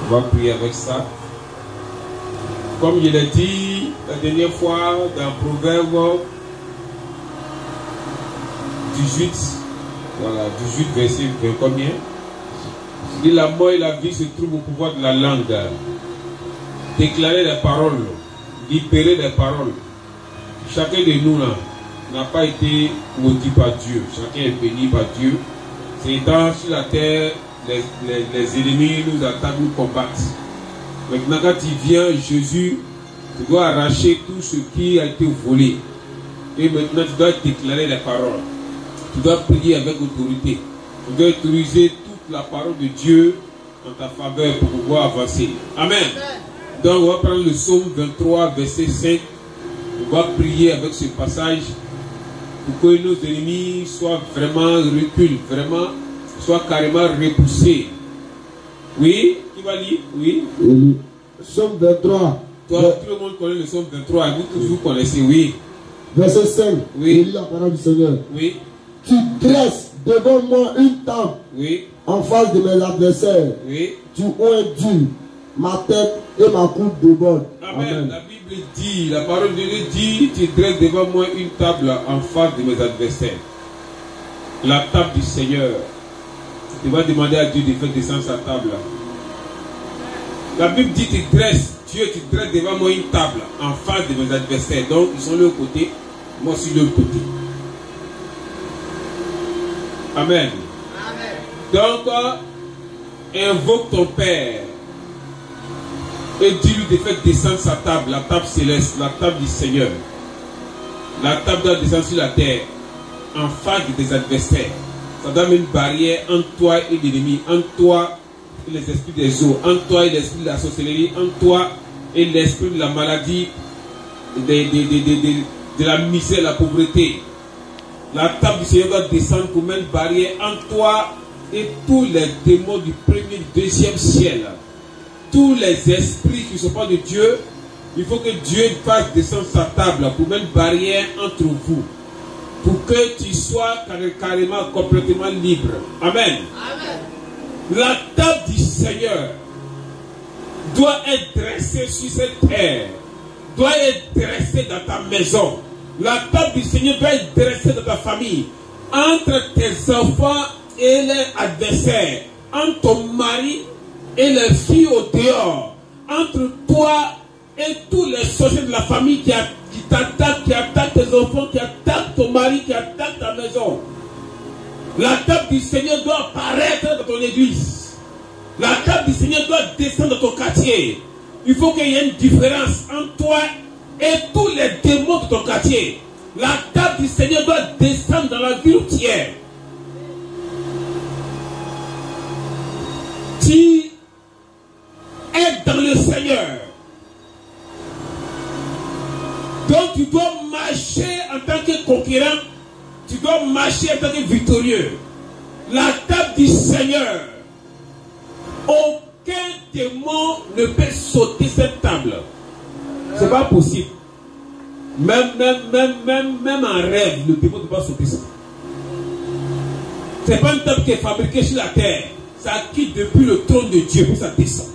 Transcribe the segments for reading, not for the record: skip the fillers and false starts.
On va prier avec ça. Comme je l'ai dit la dernière fois dans Proverbe 18, voilà, 18 verset 20 combien? Il dit la mort et la vie se trouvent au pouvoir de la langue. Déclarer des paroles, libérer des paroles. Chacun de nous là n'a pas été maudit par Dieu. Chacun est béni par Dieu. C'est dans sur la terre, les ennemis nous attaquent, nous combattent. Maintenant, quand il vient, Jésus, tu dois arracher tout ce qui a été volé. Et maintenant, tu dois déclarer les paroles. Tu dois prier avec autorité. Tu dois utiliser toute la parole de Dieu en ta faveur pour pouvoir avancer. Amen. Donc, on va prendre le psaume 23, verset 5. On va prier avec ce passage pour que nos ennemis soient vraiment reculés, vraiment soient carrément repoussés. Oui, qui va lire? Oui. Psaume 23. Toi, tout le monde connaît le psaume 23. Vous tous vous connaissez, oui. Verset 5. Oui. Il lit la parole du Seigneur. Oui. Tu dresses devant moi une table. Oui. En face de mes adversaires. Oui. Tu oins ma tête et ma coupe de bord. Amen. Amen. La Bible dit, la parole de Dieu dit, tu dresses devant moi une table en face de mes adversaires. La table du Seigneur. Tu vas demander à Dieu de faire descendre sa table. La Bible dit, tu dresses devant moi une table en face de mes adversaires. Donc, ils sont de l'autre côté, moi aussi de l'autre côté. Amen. Amen. Donc, invoque ton Père et dis-lui de faire descendre sa table, la table céleste, la table du Seigneur. La table doit descendre sur la terre en face de tes adversaires. Ça donne une barrière entre toi et l'ennemi, entre toi et les esprits des eaux, entre toi et l'esprit de la sorcellerie, entre toi et l'esprit de la maladie, de la misère, la pauvreté. La table du Seigneur doit descendre pour mettre une barrière entre toi et tous les démons du premier et du deuxième ciel. Tous les esprits qui ne sont pas de Dieu, il faut que Dieu fasse descendre sa table pour mettre une barrière entre vous. Pour que tu sois carrément, complètement libre. Amen. Amen. La table du Seigneur doit être dressée sur cette terre. Doit être dressée dans ta maison. La table du Seigneur doit être dressée dans ta famille. Entre tes enfants et les adversaires. Entre ton mari et les filles au dehors. Entre toi et tous les sorciers de la famille qui t'attaquent, qui attaquent tes enfants, qui attaquent ton mari, qui attaquent ta maison. La table du Seigneur doit apparaître dans ton église. La table du Seigneur doit descendre dans ton quartier. Il faut qu'il y ait une différence entre toi et tous les démons de ton quartier. La table du Seigneur doit descendre dans la ville entière. Tu es dans le Seigneur. Donc tu dois marcher en tant que conquérant. Tu dois marcher en tant que victorieux. La table du Seigneur. Aucun démon ne peut sauter cette table. C'est pas possible. Même en rêve, le démon ne peut pas sauter ça. C'est pas une table qui est fabriquée sur la terre. Ça quitte depuis le trône de Dieu pour ça descend.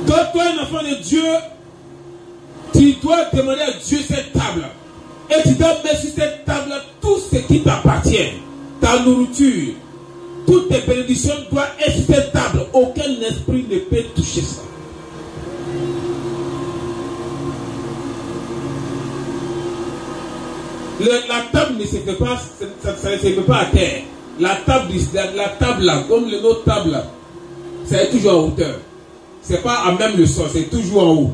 Donc toi, un enfant de Dieu, tu dois demander à Dieu cette table. Et tu dois mettre sur cette table tout ce qui t'appartient. Ta nourriture, toutes tes bénédictions doivent être sur cette table. Aucun esprit ne peut toucher ça. La table ne se fait pas, ça ne se fait pas à terre. La table là, comme les autres tables là, c'est toujours en hauteur. C'est pas à même le sol, c'est toujours en haut.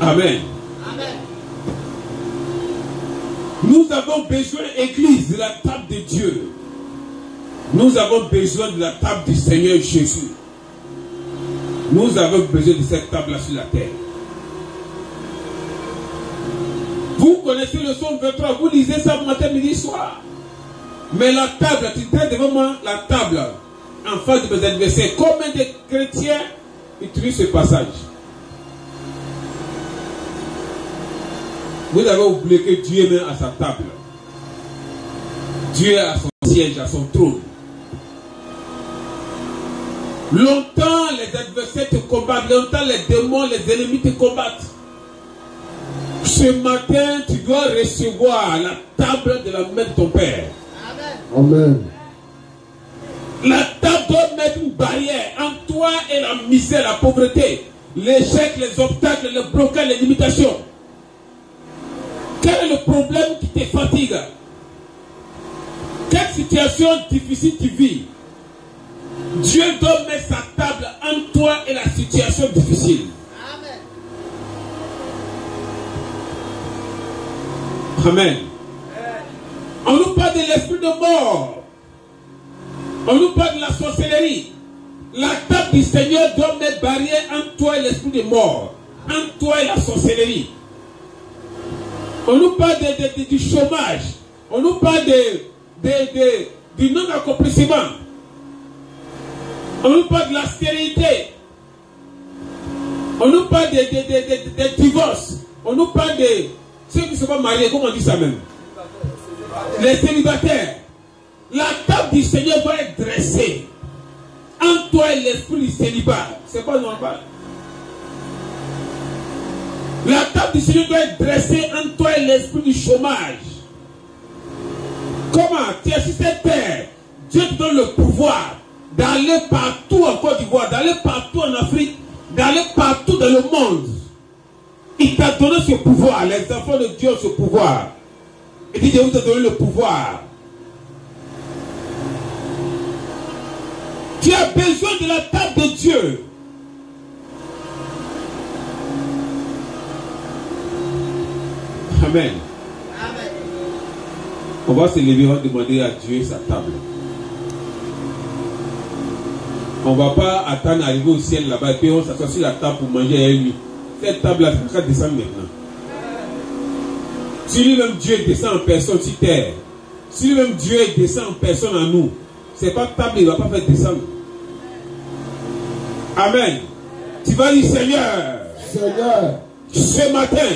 Amen. Amen. Nous avons besoin, Église, de la table de Dieu. Nous avons besoin de la table du Seigneur Jésus. Nous avons besoin de cette table-là sur la terre. Vous connaissez le psaume 23, vous lisez ça matin, midi, soir. Mais la table, tu traînes devant moi, la table, en face de mes adversaires. Combien de chrétiens utilisent ce passage? Vous avez oublié que Dieu est même à sa table. Dieu est à son siège, à son trône. Longtemps les adversaires te combattent, longtemps les démons, les ennemis te combattent. Ce matin, tu dois recevoir la table de la main de ton Père. Amen. La table doit mettre une barrière entre toi et la misère, la pauvreté, l'échec, les obstacles, les blocages, les limitations. Quel est le problème qui te fatigue? Quelle situation difficile tu vis? Dieu doit mettre sa table entre toi et la situation difficile. Amen. On nous parle de l'esprit de mort. On nous parle de la sorcellerie. La table du Seigneur doit mettre barrière entre toi et l'esprit de mort. Entre toi et la sorcellerie. On nous parle du chômage. On nous parle du non-accomplissement. On nous parle de la stérilité. On nous parle des divorces. On nous parle de ceux qui ne sont pas mariés. Comment on dit ça même? Les célibataires. La table du Seigneur doit être dressée entre toi et l'esprit du célibat. C'est pas normal. La table du Seigneur doit être dressée entre toi et l'esprit du chômage. Comment? Tu es sur cette terre. Dieu te donne le pouvoir d'aller partout en Côte d'Ivoire, d'aller partout en Afrique, d'aller partout dans le monde. Il t'a donné ce pouvoir. Les enfants de Dieu ont ce pouvoir. Il dit, je vous ai donné le pouvoir. Tu as besoin de la table de Dieu. Amen. Amen. On va se lever, on va demander à Dieu sa table. On ne va pas attendre d'arriver au ciel là-bas et puis on s'assoit sur la table pour manger avec lui. Cette table-là, ça va descendre maintenant. Si lui-même Dieu descend en personne sur terre, si lui-même Dieu descend en personne en nous, c'est pas table, il ne va pas faire descendre. Amen. Tu vas dire, Seigneur, Seigneur, ce matin,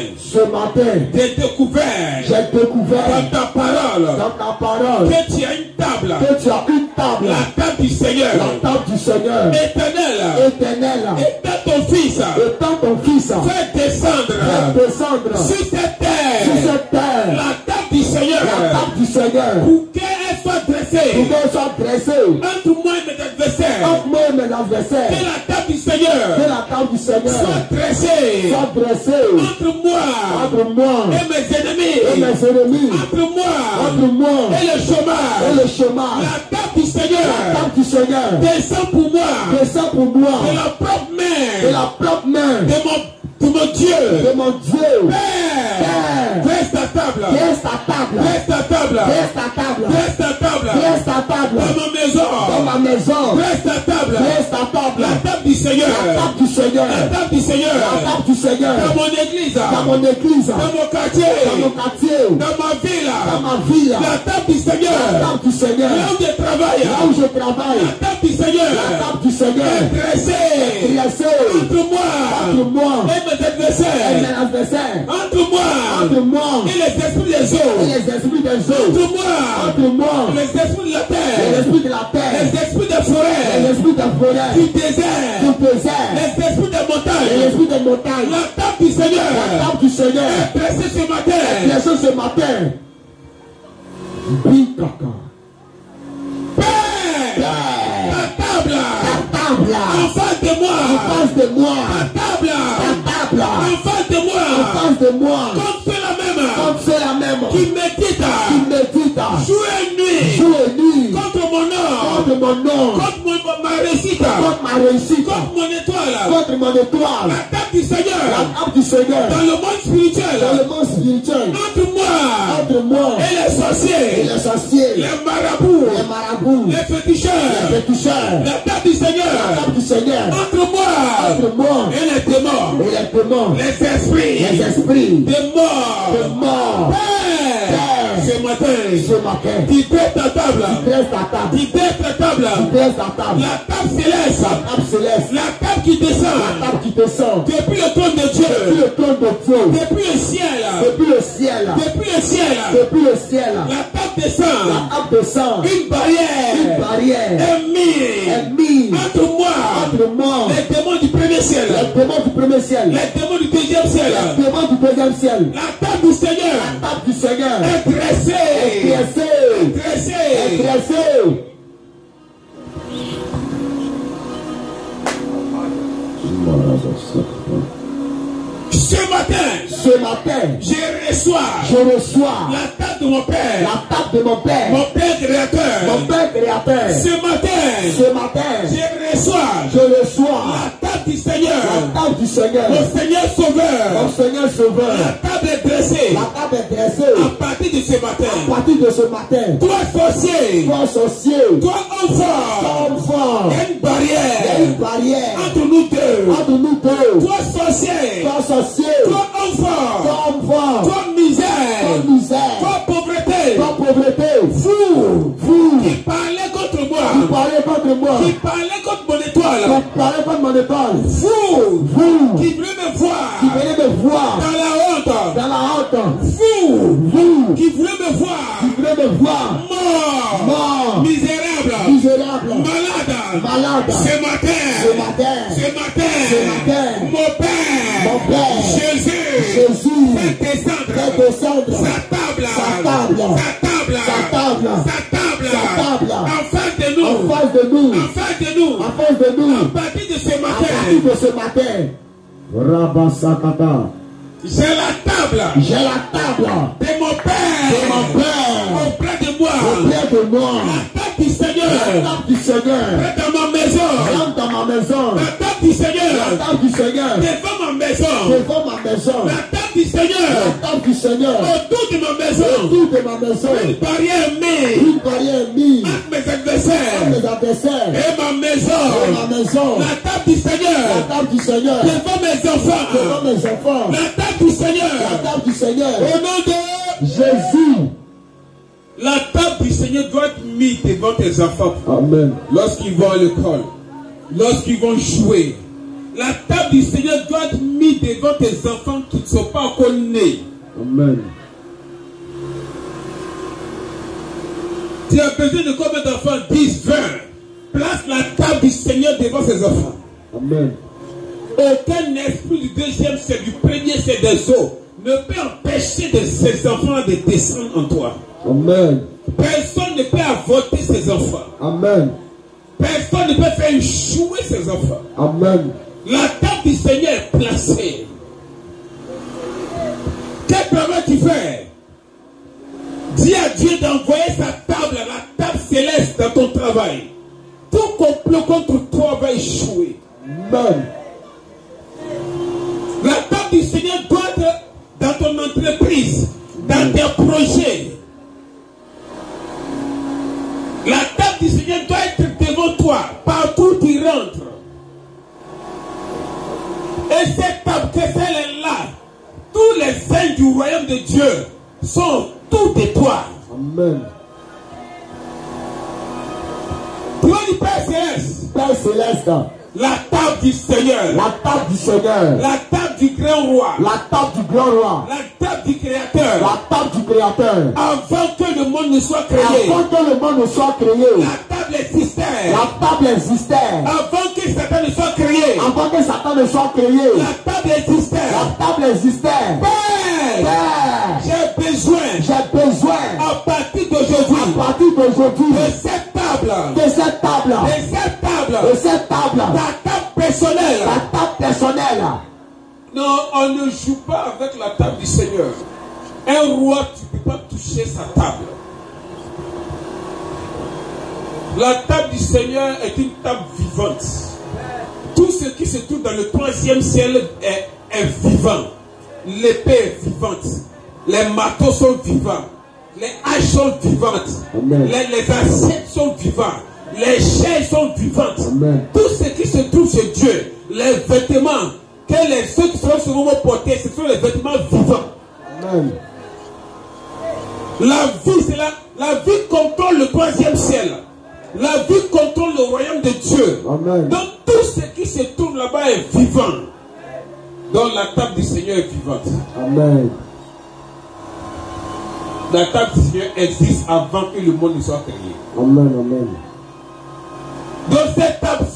j'ai découvert dans ta parole que tu as une table, la table du Seigneur, éternelle, étant ton fils, fais descendre sur cette terre, la table du Seigneur, pour qu'elle soit dressée entre moi et mes adversaires, que la table du Seigneur soit dressée entre moi et mes ennemis, entre moi et le chômage, la table du Seigneur descend pour moi de la propre main de mon Dieu. Père, dresse ta table dans ma maison, dresse ta table, la table du Seigneur, dans mon église, dans mon quartier, dans ma ville, la table du Seigneur, là où je travaille, la table du Seigneur est dressée entre moi et mes adversaires, entre moi et les esprits des eaux, entre moi les esprits de la terre, les esprits des forêts, du désert, les esprits des montagnes, la table du Seigneur est dressée ce matin. Père, ta table en face de moi, ta table en face de moi, comme c'est la même, qui médite jour et nuit, contre mon nom, contre ma réussite, contre mon étoile, la table du Seigneur, dans le monde spirituel, entre moi et les sorciers, les marabouts, les féticheurs, la table du Seigneur, entre moi et les démons, les esprits de mort. Père, ce matin, tu dresse ta table, la table céleste, la table qui descend, depuis le trône de Dieu, depuis le ciel, la table descend, une barrière est mise entre moi ciel. Les démons du premier ciel. Les démons du deuxième ciel. Les démons du deuxième ciel. La table du Seigneur. La table du Seigneur. Est dressée. Dressée. Dressée. Dressée. Ce matin, je reçois la table de mon Père. La table de mon Père. Mon Père créateur. Mon Père créateur. Ce matin, je reçois la table du Seigneur. La table du Seigneur. Mon Seigneur Sauveur. Mon Seigneur Sauveur. La table est dressée. La table est dressée. À partir de ce matin. À partir de ce matin. Toi sorcier. Toi sorcier. Toi enfant. Il y a une barrière. Il y a une barrière. Entre nous deux. Entre nous deux. Toi sorcier. Toi sorcier. Toi enfant. Toi enfant. Toi misère. Toi misère. Toi pauvreté. Toi pauvreté. Fou. Qui parlait contre moi. Qui parlait contre moi. Qui parlait contre mon étoile. Qui parlait contre mon étoile. Fou. Qui voulait me voir. Qui voulait me voir. Dans la honte. Dans la honte. Fou. Qui voulait me voir. Qui voulait me voir. Mort. Mort. Misérable. Misérable. Malade. Malade. Ce matin. Mon Père. Jésus. Fais descendre. Sa table. En face de nous. À partir de ce matin. Rabasakata. J'ai la table. De mon Père. Auprès de moi. La table du Seigneur. Dans ma maison. La table du Seigneur. Devant ma maison. La table du Seigneur. Autour de ma maison. Une barrière mise. Entre mes adversaires. Et ma maison. La table du Seigneur. Devant mes enfants. La table du Seigneur. Au nom de Jésus. La table du Seigneur doit être mise devant tes enfants. Amen. Lorsqu'ils vont à l'école, lorsqu'ils vont jouer. La table du Seigneur doit être mise devant tes enfants qui ne sont pas encore nés. Amen. Tu as besoin de combien d'enfants? 10, 20. Place la table du Seigneur devant ses enfants. Amen. Aucun esprit du deuxième, c'est du premier, c'est des eaux, ne peut empêcher de ses enfants de descendre en toi. Amen. Personne ne peut avorter ses enfants. Amen. Personne ne peut faire échouer ses enfants. Amen. La table du Seigneur est placée. Quel travail tu fais? Dis à Dieu d'envoyer sa table, la table céleste dans ton travail. Tout complot contre toi va échouer. Amen. La table du Seigneur doit être dans ton entreprise, dans tes projets. La table du Seigneur doit être devant toi, partout où tu rentres. Et cette table, que celle est là, tous les saints du royaume de Dieu sont tous de toi. Amen. Toi du Père Céleste. Père Céleste. La table du Seigneur. La table du Seigneur. La table du grand roi. La table du grand roi. La table du Créateur. La table du Créateur. Avant que le monde ne soit créé. Avant que le monde ne soit créé. La table existait. La table existait. Avant que Satan ne soit créé. Avant que Satan ne soit créé. La table existait. La table existait. Père, j'ai besoin. À partir d'aujourd'hui. De cette table. De cette table. Ta table personnelle. La table personnelle. Non, on ne joue pas avec la table du Seigneur. Un roi, tu ne peux pas toucher sa table. La table du Seigneur est une table vivante. Tout ce qui se trouve dans le troisième ciel est vivant. L'épée est vivante. Les marteaux sont vivants. Les haches sont vivantes. Les assiettes sont vivantes. Les chaises sont vivantes. Amen. Tout ce qui se trouve chez Dieu, les vêtements, ceux qui seront sur vous portés, ce sont les vêtements vivants. Amen. La vie, c'est la vie contrôle le troisième ciel. La vie contrôle le royaume de Dieu. Amen. Donc tout ce qui se trouve là-bas est vivant. Donc la table du Seigneur est vivante. Amen. La table du Seigneur existe avant que le monde ne soit créé. Amen. Amen. Donc cette table